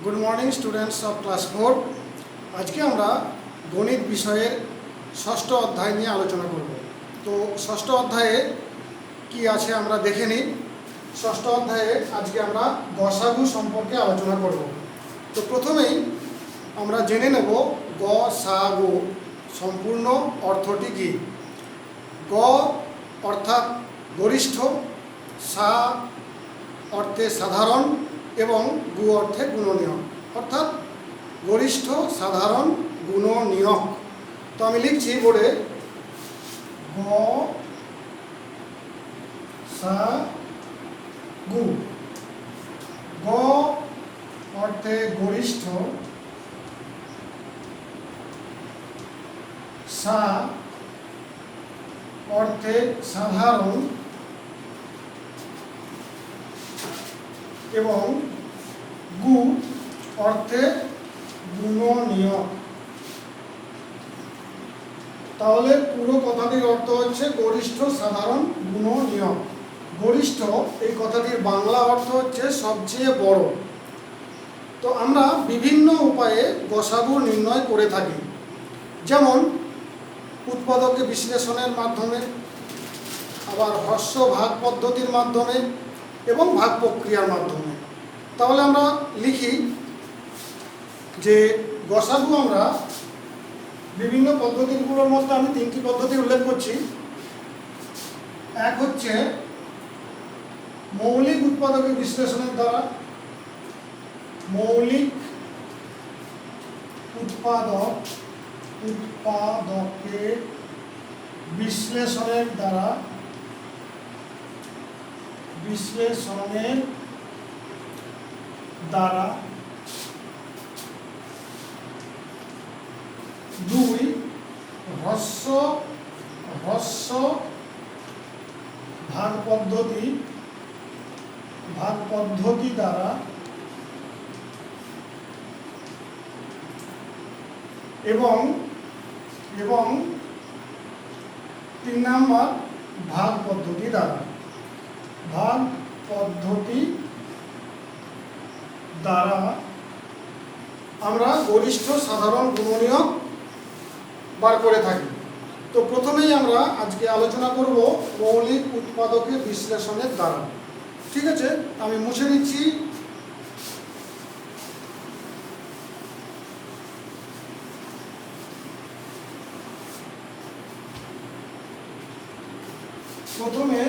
Good morning students of class 4। আজকে আমরা গণিত বিষয়ের ষষ্ঠ অধ্যায় নিয়ে আলোচনা করব। তো ষষ্ঠ অধ্যায়ে কি আছে আমরা দেখে নিই। ষষ্ঠ অধ্যায়ে আজকে আমরা গসাগু সম্পর্কে আলোচনা করব। তো প্রথমেই আমরা জেনে নেব গসাগু সম্পূর্ণ অর্থটি কী। গ অর্থাৎ গরিষ্ঠ, সা অর্থে সাধারণ এবং গু অর্থে গুণনীয়ক, অর্থাৎ গরিষ্ঠ, সাধারণ, গুণনীয়ক। তো আমি লিখছি বোর্ডে গ সা গু। গ অর্থে গরিষ্ঠ, সা অর্থে সাধারণ এবং গু অর্থে গুণনীয়ক। তাহলে পুরো কথাটির অর্থ হচ্ছে গরিষ্ঠ, সাধারণ, গুণনীয়ক। গরিষ্ঠ এই কথাটির বাংলা অর্থ হচ্ছে সবচেয়ে বড়। তো আমরা বিভিন্ন উপায়ে গসাগু নির্ণয় করে থাকি, যেমন উৎপাদকে বিশ্লেষণের মাধ্যমে, আবার হ্রস্ব ভাগ পদ্ধতির মাধ্যমে এবং ভাগ প্রক্রিয়ার মাধ্যমে। তাহলে আমরা লিখি যে গসাগু আমরা বিভিন্ন পদ্ধতিগুলোর মধ্যে আমি তিনটি পদ্ধতি উল্লেখ করছি। এক হচ্ছে মৌলিক উৎপাদকে বিশ্লেষণের দ্বারা, মৌলিক উৎপাদকে বিশ্লেষণের দ্বারা, দুই হ্রস্ব ভাগ পদ্ধতি দ্বারা এবং তিন নাম্বার ভাগ পদ্ধতি দ্বারা। আমরা গরিষ্ঠ, সাধারণ, গুণনীয়ক বার করে থাকি। তো প্রথমেই আমরা আজকে আলোচনা করব মৌলিক উৎপাদকে বিশ্লেষণের দ্বারা। ঠিক আছে, আমি মুছে নিচ্ছি। প্রথমে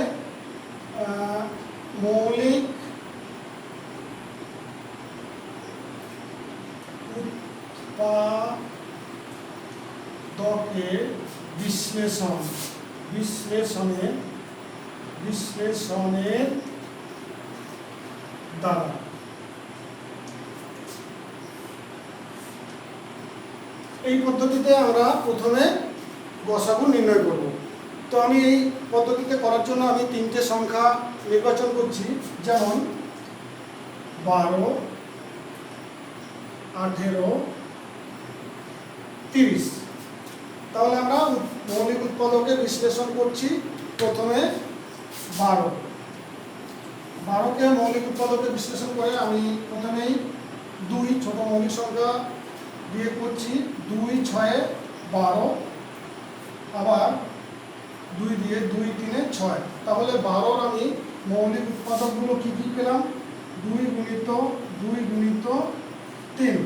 মৌলিক উৎপাদকে বিশ্লেষণের দ্বারা। এই পদ্ধতিতে আমরা প্রথমে গসাগু নির্ণয় করব। তো আমি এই পদ্ধতিতে করার জন্য আমি তিনটে সংখ্যা নির্বাচন করছি, যেমন 12, 18, 30। তাহলে আমরা মৌলিক উৎপাদকে বিশ্লেষণ করছি। প্রথমে 12কে মৌলিক উৎপাদকে বিশ্লেষণ করে আমি প্রথমেই 2 ছোট মৌলিক সংখ্যা দিয়ে করছি। 2 6 12, আবার 2 দিয়ে 2 3 6। তাহলে 12-র আমি মৌলিক উৎপাদকগুলো কী কী পেলাম? 2 গুণিত 2 গুণিত 3।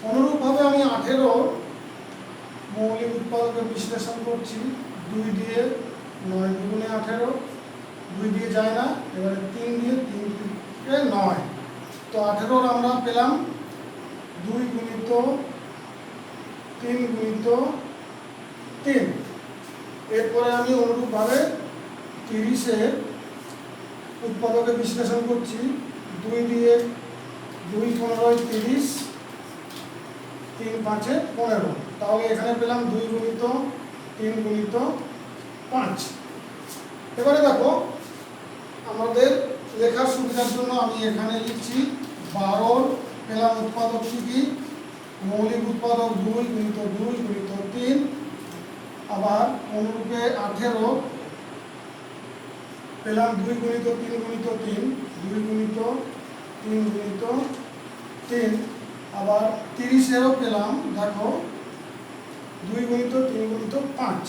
অনুরূপভাবে আমি 18-র মৌলিক উৎপাদকে বিশ্লেষণ করছি। 2 দিয়ে 9 দুগুণে 18, 2 দিয়ে যায় না, এবারে 3 দিয়ে 3 থেকে 9। তো 18-র আমরা পেলাম 2 গুণিত 3 গুণিত 3। এরপরে আমি অনুরূপভাবে 30-এর উৎপাদকে বিশ্লেষণ করছি। 2 দিয়ে 2 15 30, 3 5 15। তাহলে এখানে পেলাম 2 গুণিত 3 গুণিত 5। এবারে দেখো, আমাদের লেখার সুবিধার জন্য আমি এখানে লিখছি 12-র পেলাম উৎপাদক কি? মৌলিক উৎপাদক 2 গুণিত 2 গুণিত 3। আবার অনুরূপে 18 পেলাম 2 গুণিত 3 গুণিত 3, 2 গুণিত 3 গুণিত 3 আবার 30-এরও পেলাম, দেখো 2 গুণিত 3 গুণিত 5,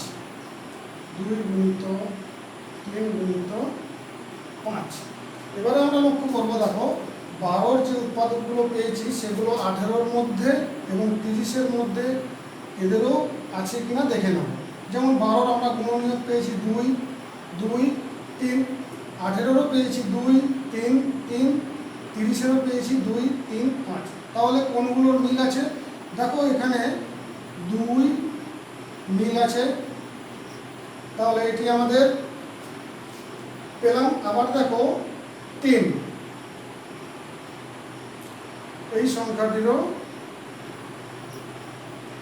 2 গুণিত 3 গুণিত 5। এবারে আমরা লক্ষ্য করবো, দেখো 12-র যে উৎপাদকগুলো পেয়েছি সেগুলো 18-র মধ্যে এবং 30-এর মধ্যে এদেরও আছে কিনা দেখে নাও। যেমন 12-র আমরা গুণনীয়ক পেয়েছি 2, 2, 3, 18-রও পেয়েছি 2, 3, 3, 30-এরও পেয়েছি 2, 3, 5। তাহলে কোনগুলোর মিল আছে? দেখো এখানে 2 মিল আছে, তাহলে এটি আমাদের পেলাম। আবার দেখো 3, এই সংখ্যাটিরও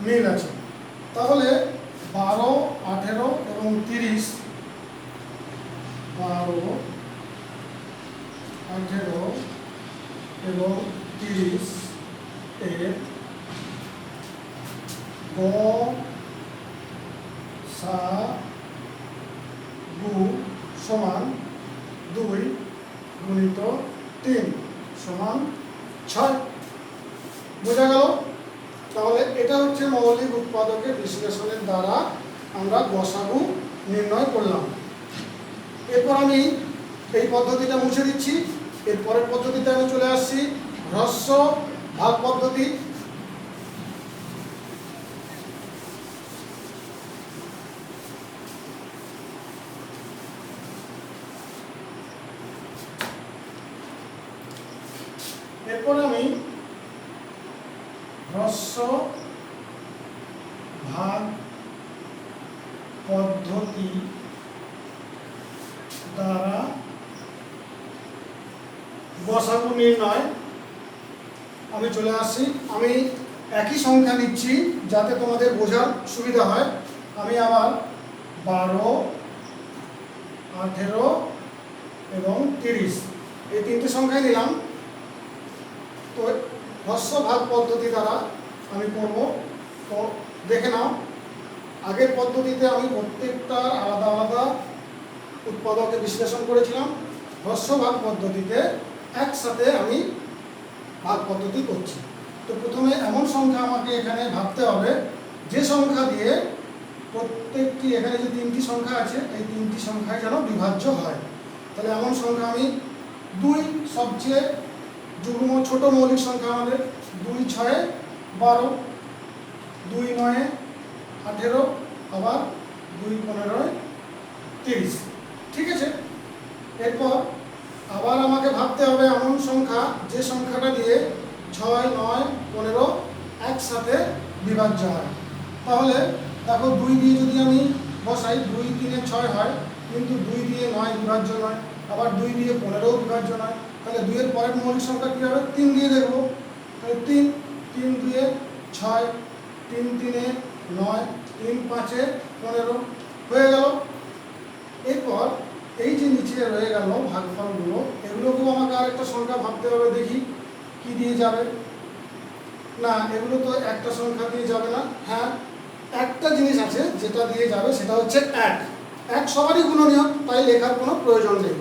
মিল আছে। তাহলে 12, 18 এবং 30, 12, 18 এবং 30 এর গসাগু সমান 2 গুণিত 3 সমান 6। বোঝা গেল? তাহলে এটা হচ্ছে মৌলিক উৎপাদকের বিশ্লেষণের দ্বারা আমরা গসাগু নির্ণয় করলাম। এরপর আমি এই পদ্ধতিটা মুছে দিচ্ছি। এরপরের পদ্ধতিতে আমি চলে আসছি হ্রস্ব ভাগ পদ্ধতি। এরপর আমি হ্রস্ব ভাগ পদ্ধতি দ্বারা গসাগু নির্ণয় আমি চলে আসছি। আমি একই সংখ্যা নিচ্ছি যাতে তোমাদের বোঝার সুবিধা হয়। আমি আবার 12, 18 এবং 30 এই তিনটে সংখ্যাই নিলাম। তো হ্রস্ব ভাগ পদ্ধতি দ্বারা আমি করব। তো দেখে নাও, আগের পদ্ধতিতে আমি প্রত্যেকটা আলাদা আলাদা উৎপাদকে বিশ্লেষণ করেছিলাম। হ্রস্ব ভাগ পদ্ধতিতে একসাথে আমি ভাগ পদ্ধতি করছি। তো প্রথমে এমন সংখ্যা আমাকে এখানে ভাবতে হবে যে সংখ্যা দিয়ে প্রত্যেকটি, এখানে যে 3টি সংখ্যা আছে এই 3টি সংখ্যায় যেন বিভাজ্য হয়। তাহলে এমন সংখ্যা আমি 2 সবচেয়ে যুগ্ম ছোট মৌলিক সংখ্যা আমাদের। 2 6 12, 2 9 18, আবার 2 15 30। ঠিক আছে? এরপর আবার আমাকে ভাবতে হবে এমন সংখ্যা যে সংখ্যাটা দিয়ে 6 9 15 একসাথে বিভাজ্য হয়। তাহলে দেখো 2 দিয়ে যদি আমি বসাই, 2 3 6 হয়, কিন্তু 2 দিয়ে 9 বিভাজ্য নয়, আবার 2 দিয়ে 15 বিভাজ্য নয়। তাহলে 2 এর পরের মৌলিক সংখ্যা কী হবে? 3 দিয়ে দেখব। তাহলে 3, 3 2 6, 3 3 9, 3 5 15 হয়ে গেল। এরপর এই যে নিচে রয়ে গেল ভাগফলগুলো, এগুলোকেও আমাকে আরেকটা সংখ্যা ভাবতে হবে। দেখি কি দিয়ে যাবে। না, এগুলো তো একটা সংখ্যা দিয়ে যাবে না। হ্যাঁ, একটা জিনিস আছে যেটা দিয়ে যাবে, সেটা হচ্ছে 1। 1 সবারই গুণনীয়ক, তাই লেখার কোনো প্রয়োজন নেই।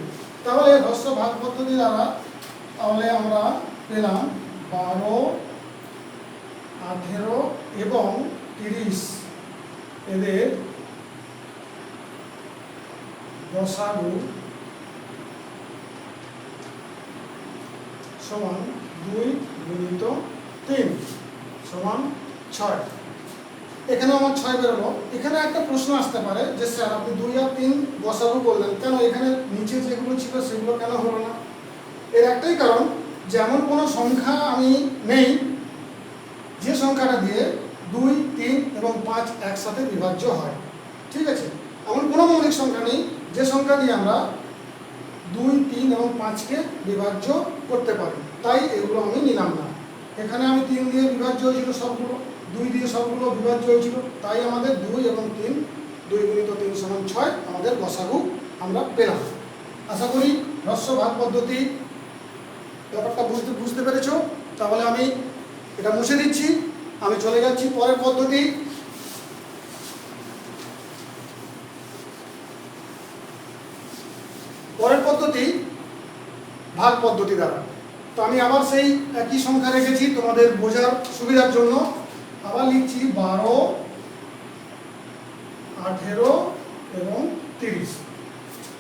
তাহলে হ্রস্ব ভাগ পদ্ধতি দ্বারা তাহলে আমরা পেলাম 12, 18 এবং 30 এদের গসাগু সমান 2 গুণিত 3 সমান 6। এখানে আমার 6 বেরোলো। এখানে একটা প্রশ্ন আসতে পারে যে স্যার আপনি 2 আর 3 গসাগু করলেন কেন, এখানে নিচে যেগুলো ছিল সেগুলো কেন হলো না? এর একটাই কারণ, যেমন কোনো সংখ্যা আমি নেই যে সংখ্যাটা দিয়ে 2 3 এবং 5 একসাথে বিভাজ্য হয়। ঠিক আছে? এমন কোনো মৌলিক সংখ্যা নেই যে সংখ্যা দিয়ে আমরা 2 3 এবং 5কে বিভাজ্য করতে পারি, তাই এগুলো আমি নিলাম না। এখানে আমি 3 দিয়ে বিভাজ্য হয়েছিল সবগুলো, 2 দিয়ে সবগুলো বিভাজ্য হয়েছিল, তাই আমাদের 2 এবং 3, 2 গুণিত 3 সমান 6 আমাদের গসাগু আমরা পেলাম। আশা করি হ্রস্ব ভাগ পদ্ধতি ব্যাপারটা বুঝতে পেরেছো। তাহলে আমি এটা মুছে দিচ্ছি, আমি চলে যাচ্ছি পরের পদ্ধতি। পরের পদ্ধতি ভাগ পদ্ধতি দ্বারা। তো আমি আবার সেই একই সংখ্যা রেখেছি তোমাদের বোঝার সুবিধার জন্য। আবার লিখছি 12, 18 এবং 30।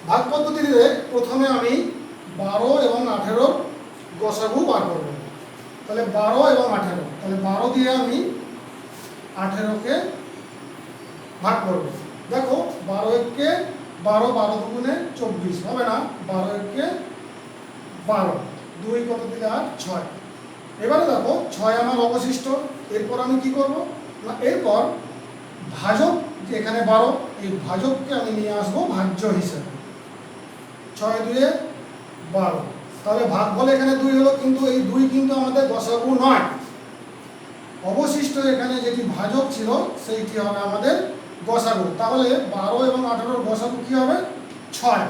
ভাগ পদ্ধতিতে প্রথমে আমি 12 এবং 18 গসাগু বার করব। তাহলে 12 এবং 18, তাহলে 12 দিয়ে আমি 18কে ভাগ করব। দেখো 12 একে 12, 12 দুগুণে 24 হবে না, 12 একে 12, 2 কত দিলে আর 6। এবারে দেখো 6 আমার অবশিষ্ট। এরপর আমি কি করব না, এরপর ভাজক যে এখানে 12, এই ভাজককে আমি নিয়ে আসবো ভাজ্য হিসেবে। 6 2 12, তাহলে ভাগ বলে এখানে 2 হলো, কিন্তু এই 2 কিন্তু আমাদের গসাগু নয়। অবশিষ্ট এখানে যেটি ভাজক ছিল সেইটি হবে আমাদের গসাগু। তাহলে 12 এবং 18 গসাগু কি হবে? 6।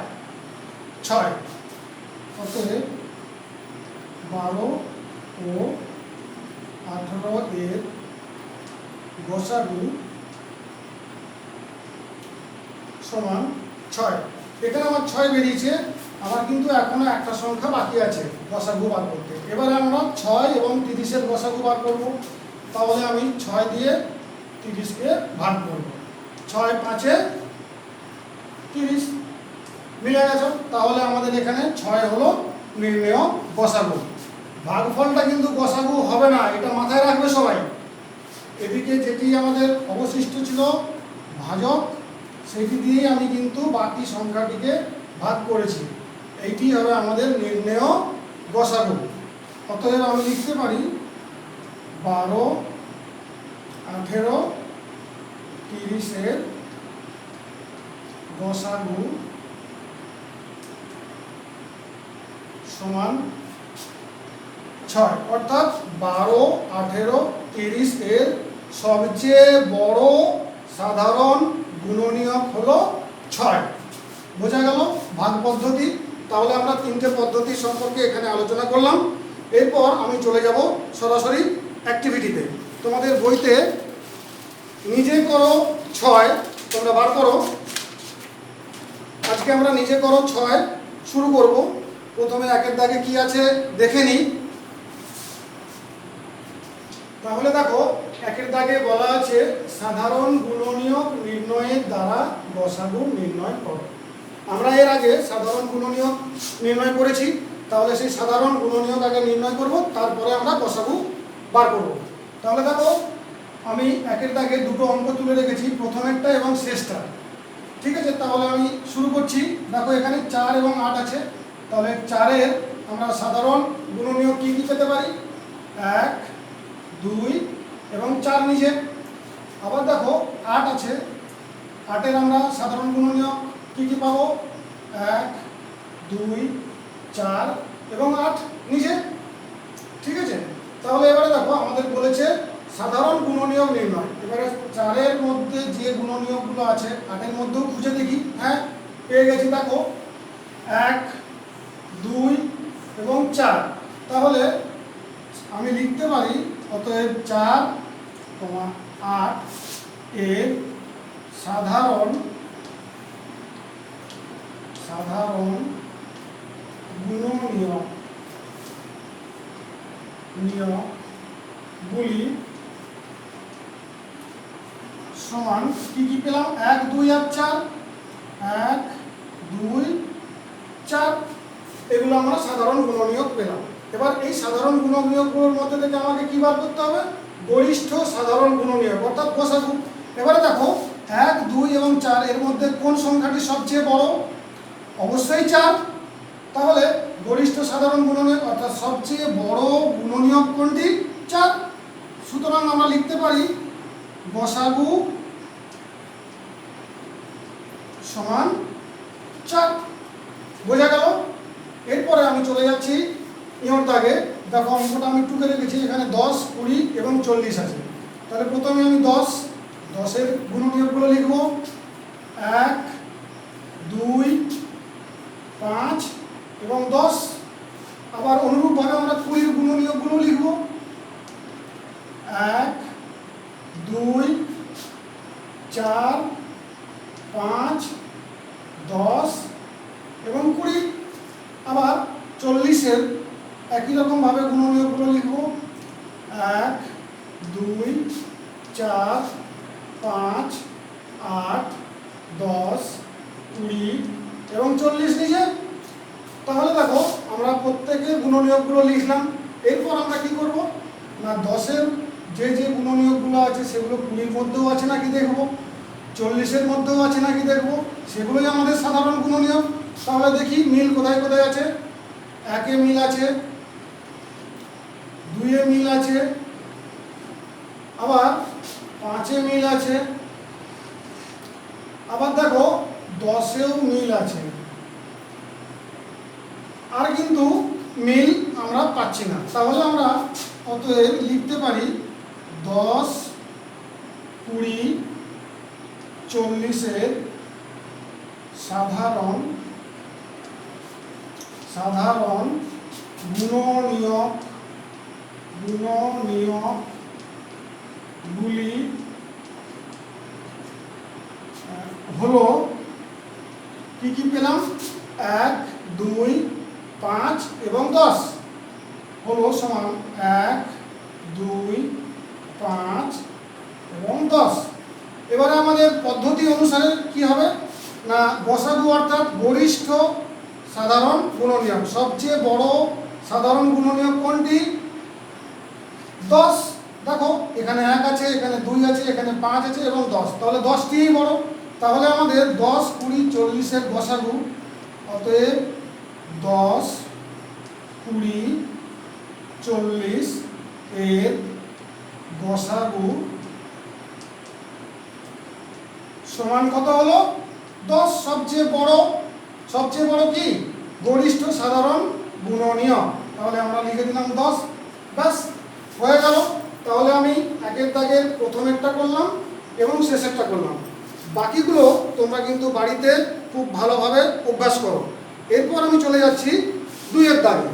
অতএব 12 ও 18 এর গসাগু সমান 6। এখানে আমার 6 বেরিয়েছে, আমার কিন্তু এখনো একটা সংখ্যা বাকি আছে গসাগু বার করতে। এবারে আমরা 6 এবং 30 এর গসাগু বার করব। তাহলে আমি 6 দিয়ে 30কে ভাগ করব। 6 5 30, মিলে গেছে। তাহলে আমাদের এখানে 6 হলো নির্ণেয় গসাগু। ভাগফলটা কিন্তু গসাগু হবে না, এটা মাথায় রাখবে সবাই। এদিকে যেটি আমাদের অবশিষ্ট ছিল ভাজক, সেটি দিয়েই আমি কিন্তু বাকি সংখ্যাটিকে ভাগ করেছি। এইটি হবে আমাদের নির্ণেয় গসাগু। অতএব আমি লিখতে পারি 12, 18, 30 এর গসাগু সমান 6। অর্থাৎ 12, 18, 30 এর সবচেয়ে বড় সাধারণ গুণনীয়ক হলো 6। বোঝা গেল ভাগ পদ্ধতি। তাহলে আমরা 3টে পদ্ধতি সম্পর্কে এখানে আলোচনা করলাম। এরপর আমি চলে যাব সরাসরি অ্যাক্টিভিটিতে। তোমাদের বইতে নিজে করো 6 তোমরা বার করো। আজকে আমরা নিজে করো 6 শুরু করব। প্রথমে একের দাগে কি আছে দেখে নিই। তাহলে দেখো একের দাগে বলা আছে সাধারণ গুণনীয়ক নির্ণয়ের দ্বারা গসাগু নির্ণয় করো। আমরা এর আগে সাধারণ গুণনীয়ক নির্ণয় করেছি, তাহলে সেই সাধারণ গুণনীয়ক আগে নির্ণয় করব, তারপরে আমরা গসাগু বার করব। তাহলে দেখো আমি একের দাগে দুটো অঙ্ক তুলে রেখেছি, প্রথমেরটা এবং শেষটা। ঠিক আছে, তাহলে আমি শুরু করছি। দেখো এখানে 4 এবং 8 আছে। তাহলে 4-এর আমরা সাধারণ গুণনীয়ক কি কি পেতে পারি? 1, 2 এবং 4 নিচে। আবার দেখো 8 আছে, 8-এর আমরা সাধারণ গুণনীয়ক কি কি পাবো? 1, 2, 4 এবং 8 নিচে। ঠিক আছে, তাহলে এবারে দেখো আমাদের বলেছে সাধারণ গুণনীয়ক নির্ণয়। এবারে 4-এর মধ্যে যে গুণনীয়কগুলো আছে 8-এর মধ্যেও খুঁজে দেখি। হ্যাঁ, পেয়ে গেছি। দেখো 1, 2 এবং 4। তাহলে আমি লিখতে পারি অতএব 4, 8 এর সাধারণ গুণনীয়কগুলি সমান কি কি পেলাম? 1, 2 আর 4, 1, 2, 4, এগুলো আমরা সাধারণ গুণনীয়ক পেলাম। এবার এই সাধারণ গুণনীয়কগুলোর মধ্যে থেকে আমাকে কি বার করতে হবে? গরিষ্ঠ সাধারণ গুণনীয়ক অর্থাৎ গসাগু। এবারে দেখো 1, 2 এবং 4 এর মধ্যে কোন সংখ্যাটি সবচেয়ে বড়? অবশ্যই 4। তাহলে গরিষ্ঠ সাধারণ গুণনীয়ক অর্থাৎ সবচেয়ে বড় গুণনীয়ক কোনটি? 4। সুতরাং আমরা লিখতে পারি গসাগু সমান 4। বোঝা গেল? এরপরে আমি চলে যাচ্ছি ইহর দাগে। দেখো অঙ্কটা আমি টুকে রেখেছি, এখানে 10, 20 এবং 40 আছে। তাহলে প্রথমে আমি 10-এর গুণনীয়কগুলো লিখব। 1, 2, 5 এবং 10। আবার অনুরূপভাবে আমরা 20-এর গুণনীয়কগুলো লিখব। 1, 2, 4, 5, 10 এবং 20। আবার 40-এর একই রকমভাবে গুণনীয়কগুলো লিখব। 1, 2, 4, 5, 8, 10, 20 এবং 40 নিচে। তাহলে দেখো আমরা প্রত্যেকের গুণনীয়কগুলো লিখলাম। এরপর আমরা কি করব না 10-এর যে যে গুণনীয়কগুলো আছে সেগুলো 20-র মধ্যেও আছে নাকি দেখব, 40-এর মধ্যেও আছে নাকি দেখব, সেগুলোই আমাদের সাধারণ গুণনীয়ক। তাহলে দেখি মিল কোথায় কোথায় আছে। 1-এ মিল আছে, 2-এ মিল আছে, আবার 5-এ মিল আছে, আবার দেখো 10-এও মিল আছে। আর কিন্তু মিল আমরা পাচ্ছি না। তাহলে আমরা অতএব লিখতে পারি 10, 20, 40-এর সাধারণ গুণনীয়কগুলি হলো কি কি পেলাম, 1, 2, 5 এবং 10 হলো সমান 1, 2, 5 এবং 10। এবারে আমাদের পদ্ধতি অনুসারে কি হবে না গসাগু অর্থাৎ গরিষ্ঠ সাধারণ গুণনীয়ক। সবচেয়ে বড় সাধারণ গুণনীয়ক কোনটি? 10। দেখো এখানে 1 আছে, এখানে 2 আছে, এখানে 5 আছে এবং 10, তাহলে 10টিই বড়। তাহলে আমাদের 10, 20, 40-এর গসাগু, অতএব 10, 20, 40 এর গসাগু সমান কত হলো? 10। সবচেয়ে বড় কি গরিষ্ঠ সাধারণ গুণনীয়ক। তাহলে আমরা লিখে দিলাম 10। ব্যাস হয়ে গেল। তাহলে আমি একের দাগের প্রথমেরটা করলাম এবং শেষেরটা করলাম। বাকিগুলো তোমরা কিন্তু বাড়িতে খুব ভালোভাবে অভ্যাস করো। এরপর আমি চলে যাচ্ছি 2-এর দাগে।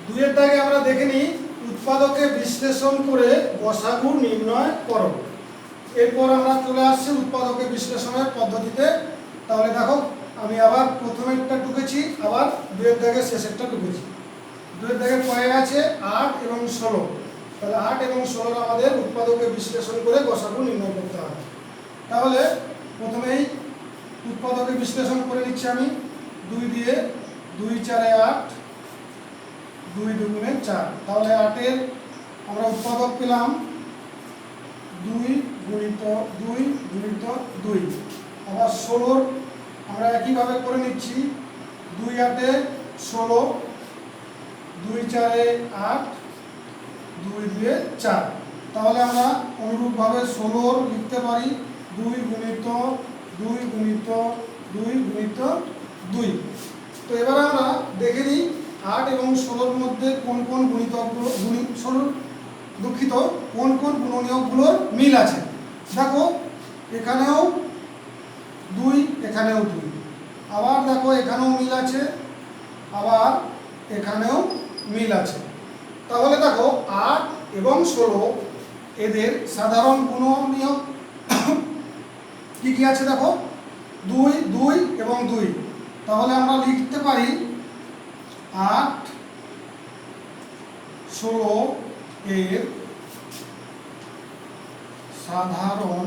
2-এর দাগে আমরা দেখে নিই উৎপাদকে বিশ্লেষণ করে গসাগু নির্ণয় করো। এরপর আমরা চলে আসছি উৎপাদকে বিশ্লেষণের পদ্ধতিতে। তাহলে দেখো আমি আবার প্রথমেরটা টুকেছি, আবার 2-এর দাগের শেষেরটা টুকেছি। 2-এর দাগে পড়ে আছে 8 এবং 16। তাহলে 8 এবং 16 আমাদের উৎপাদকে বিশ্লেষণ করে গসাগু নির্ণয় করতে হবে। তাহলে প্রথমেই উৎপাদকে বিশ্লেষণ করে নিচ্ছি আমি। 2 দিয়ে 2 4 8, 2 2 4। তাহলে 8-এর আমরা উৎপাদক পেলাম 2 গুণিত 2 গুণিত 2। আবার 16-র আমরা একইভাবে করে নিচ্ছি। 2 8 16, 2 4 8, 2 2 4। তাহলে আমরা অনুরূপভাবে 16 লিখতে পারি 2 গুণিত 2 গুণিত 2 গুণিত 2। তো এবারে আমরা দেখে নিই 8 এবং 16-র মধ্যে কোন কোন গুণিতকগুলো কোন কোন গুণনীয়কগুলোর মিল আছে। দেখো এখানেও 2, এখানেও 2, আবার দেখো এখানেও মিল আছে, আবার এখানেও মিল আছে। তাহলে দেখো 8 এবং 16 এদের সাধারণ গুণনীয়ক কি কি আছে দেখো 2 2 এবং 2। তাহলে আমরা লিখতে পারি 8 16 এর সাধারণ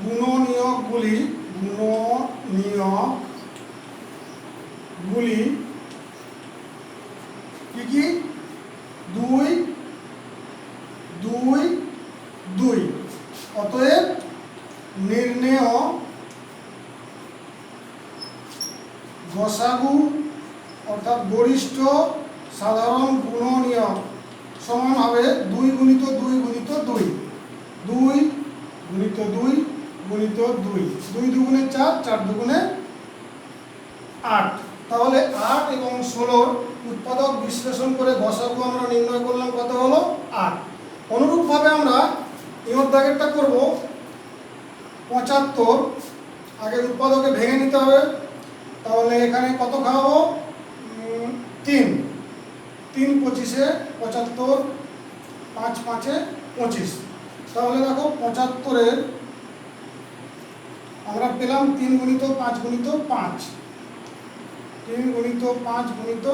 গুণনীয়কগুলি কি কি 2 2 2। অতএব নির্ণেয় গসাগু অর্থাৎ গরিষ্ঠ সাধারণ গুণনীয়ক সমান হবে 2 গুণিত 2 গুণিত 2, 2 গুণিত 2 গুণিত 2, 2 দুগুণে 4, 4 দুগুণে 8। তাহলে 8 এবং 16-র উৎপাদক বিশ্লেষণ করে গসাগু আমরা নির্ণয় করলাম কত হলো 8। অনুরূপভাবে আমরা ইয়োর দাগেরটা করব 75। আগে উৎপাদকে ভেঙে নিতে হবে। তাহলে এখানে কত খাওয়াবো 3, 3 25-এ 75, 5 5-এ 25। তাহলে দেখো 75-এর আমরা পেলাম 3 গুণিত 5 গুণিত 5। 3 গুণিত 5 গুণিত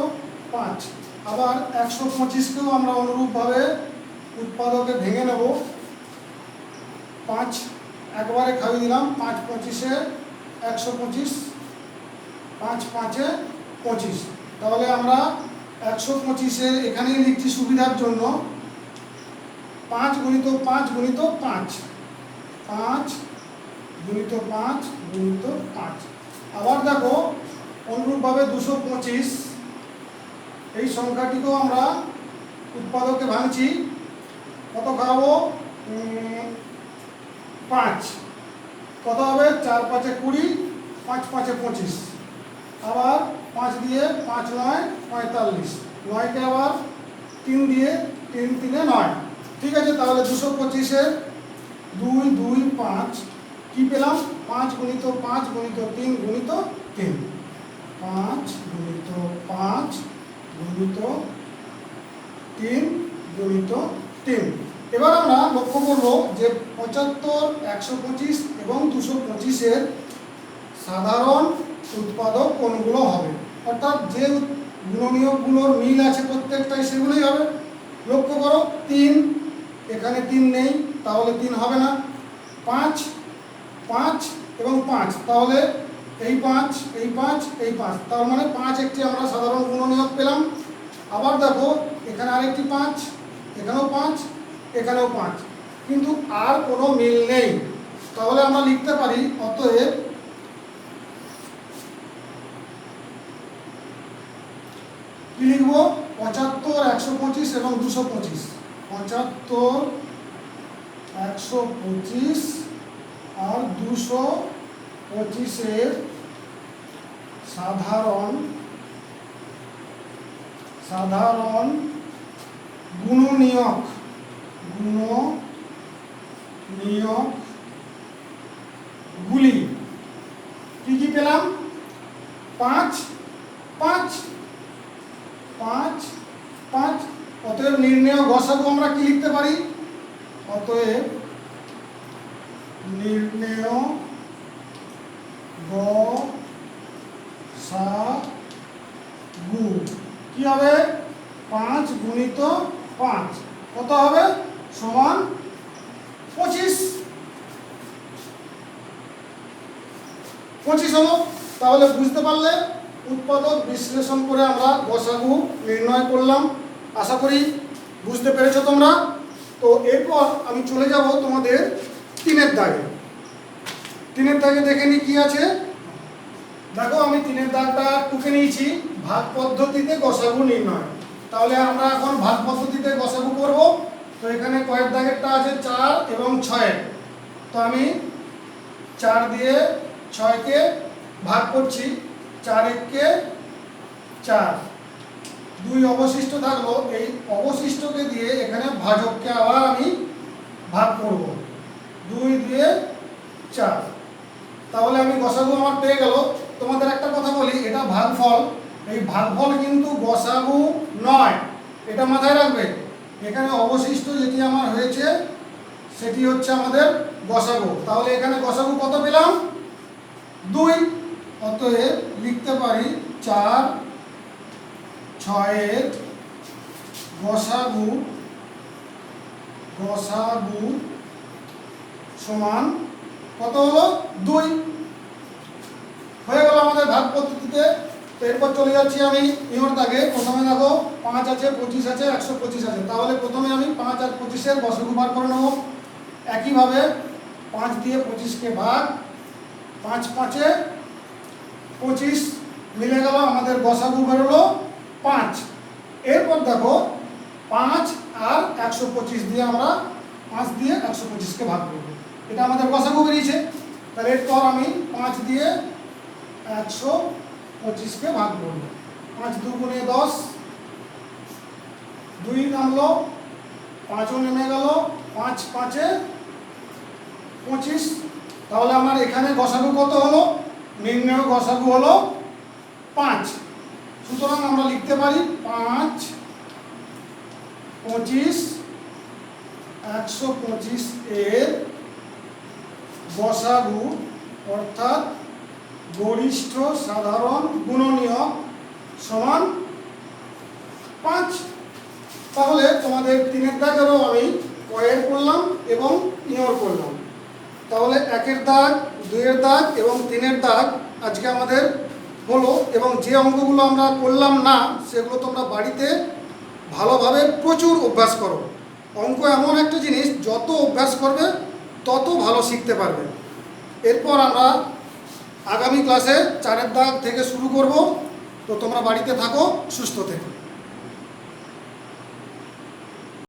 5। আবার 125কেও আমরা অনুরূপভাবে উৎপাদকে ভেঙে নেব। 5 একবারে খাইয়ে দিলাম, 5 25-এ 125, 5 5-এ 25। তাহলে আমরা 125-এর এখানেই লিখছি সুবিধার জন্য 5 গুণিত 5 গুণিত 5, 5 গুণিত 5 গুণিত 5। আবার দেখো অনুরূপভাবে 225, এই সংখ্যাটিকেও আমরা উৎপাদকে ভাঙছি। কত খাওয়াবো? 5। কত হবে? 4 5-এ 20, 5 5-এ 25। আবার 5 দিয়ে 5 9 45, 9-কে আবার 3 দিয়ে 3 3-এ 9। ঠিক আছে, তাহলে 225-এর 2 2 5 কি পেলাম? 5 গুণিত 5 গুণিত 3 গুণিত 3, 5 গুণিত 5 গুণিত 3 গুণিত 3। এবার আমরা লক্ষ্য করব যে 75, 125 এবং 225-এর সাধারণ উৎপাদক কোনগুলো হবে, অর্থাৎ যে গুণনীয়কগুলোর মিল আছে প্রত্যেকটাই সেগুলোই হবে। লক্ষ্য করো 3, এখানে 3 নেই, তাহলে 3 হবে না। 5 5 এবং 5, তাহলে এই 5 এই 5 এই 5, তার মানে 5 একটি আমরা সাধারণ গুণনীয়ক পেলাম। আবার দেখো এখানে আরেকটি 5, এখানেও 5, এখানেও 5, কিন্তু আর কোনো মিল নেই। তাহলে আমরা লিখতে পারি অতএব কি লিখব? 75, 125 এবং 225। 75, 125 আর 225-এর সাধারণ গুণনীয়কগুলি কি কি পেলাম? 5 5 5 5। অতএব নির্ণেয় গসাগু আমরা কি লিখতে পারি? অতএব নির্ণেয় গসাগু কি হবে? 5 গুণিত 5 কত হবে? সমান 25। 25 হলো। তাহলে বুঝতে পারলে উৎপাদক বিশ্লেষণ করে আমরা গসাগু নির্ণয় করলাম। আশা করি বুঝতে পেরেছো তোমরা। তো এরপর আমি চলে যাব তোমাদের 3-এর দাগে। 3-এর দাগে দেখে নি কি আছে। দেখো আমি 3-এর দাগটা টুকে নিয়েছি, ভাগ পদ্ধতিতে গসাগু নির্ণয়। তাহলে আমরা এখন ভাগ পদ্ধতিতে গসাগু করব। তো এখানে কয়েক দাগেরটা আছে 4 এবং 6। তো আমি 4 দিয়ে 6-কে ভাগ করছি, 4 1-কে 4, 2 অবশিষ্ট থাকলো। এই অবশিষ্টকে দিয়ে এখানে ভাজককে আবার আমি ভাগ করব, 2 দিয়ে 4। তাহলে আমি গসাগু আমার পেয়ে গেল। তোমাদের একটা কথা বলি, এটা ভাগফল, এই ভাগফল কিন্তু গসাগু নয়, এটা মাথায় রাখবে। এখানে অবশিষ্ট যেটি আমার হয়েছে সেটি হচ্ছে আমাদের গসাগু। তাহলে এখানে গসাগু কত পেলাম? 2। অতএব লিখতে পারি 4 6-এর গসাগু সমান কত হলো? 2। হয়ে গেল আমাদের ভাগ পদ্ধতিতে। তো এরপর চলে যাচ্ছি আমি ইহর দাগে। প্রথমে দেখো 5 আছে, 25 আছে, 125 আছে। তাহলে প্রথমে আমি 5 আর 25-এর গসাগু বার করে নেব। একইভাবে 5 দিয়ে 25-কে ভাগ, 5 5-এ 25 মিলে গেল, আমাদের গসাগু বেরোলো 5। এরপর দেখো 5 আর 125 দিয়ে আমরা 5 দিয়ে 125-কে ভাগ করব, এটা আমাদের গসাগু বেরিয়েছে। তাহলে এরপর আমি 5 দিয়ে 125-কে ভাগ করব। 5 2 গুণে 10, 2 নামলো, 5ও নেমে গেল, 5 5-এ 25। তাহলে আমার এখানে গসাগু কত হলো? নির্ণেয় গসাগু হলো 5। সুতরাং আমরা লিখতে পারি 5 25 125 এর গসাগু অর্থাৎ গরিষ্ঠ সাধারণ গুণনীয়ক সমান 5। তাহলে তোমাদের 3-এর দাগেরও আমি কয়ের করলাম এবং ইয়র করলাম। তাহলে 1-এর দাগ, 2-এর দাগ এবং 3-এর দাগ আজকে আমাদের হলো। এবং যে অঙ্কগুলো আমরা করলাম না সেগুলো তোমরা বাড়িতে ভালোভাবে প্রচুর অভ্যাস করো। অঙ্ক এমন একটা জিনিস, যত অভ্যাস করবে তত ভালো শিখতে পারবে। এরপর আমরা আগামী ক্লাসে 4-এর দাগ থেকে শুরু করব। তো তোমরা বাড়িতে থাকো, সুস্থ থেকো।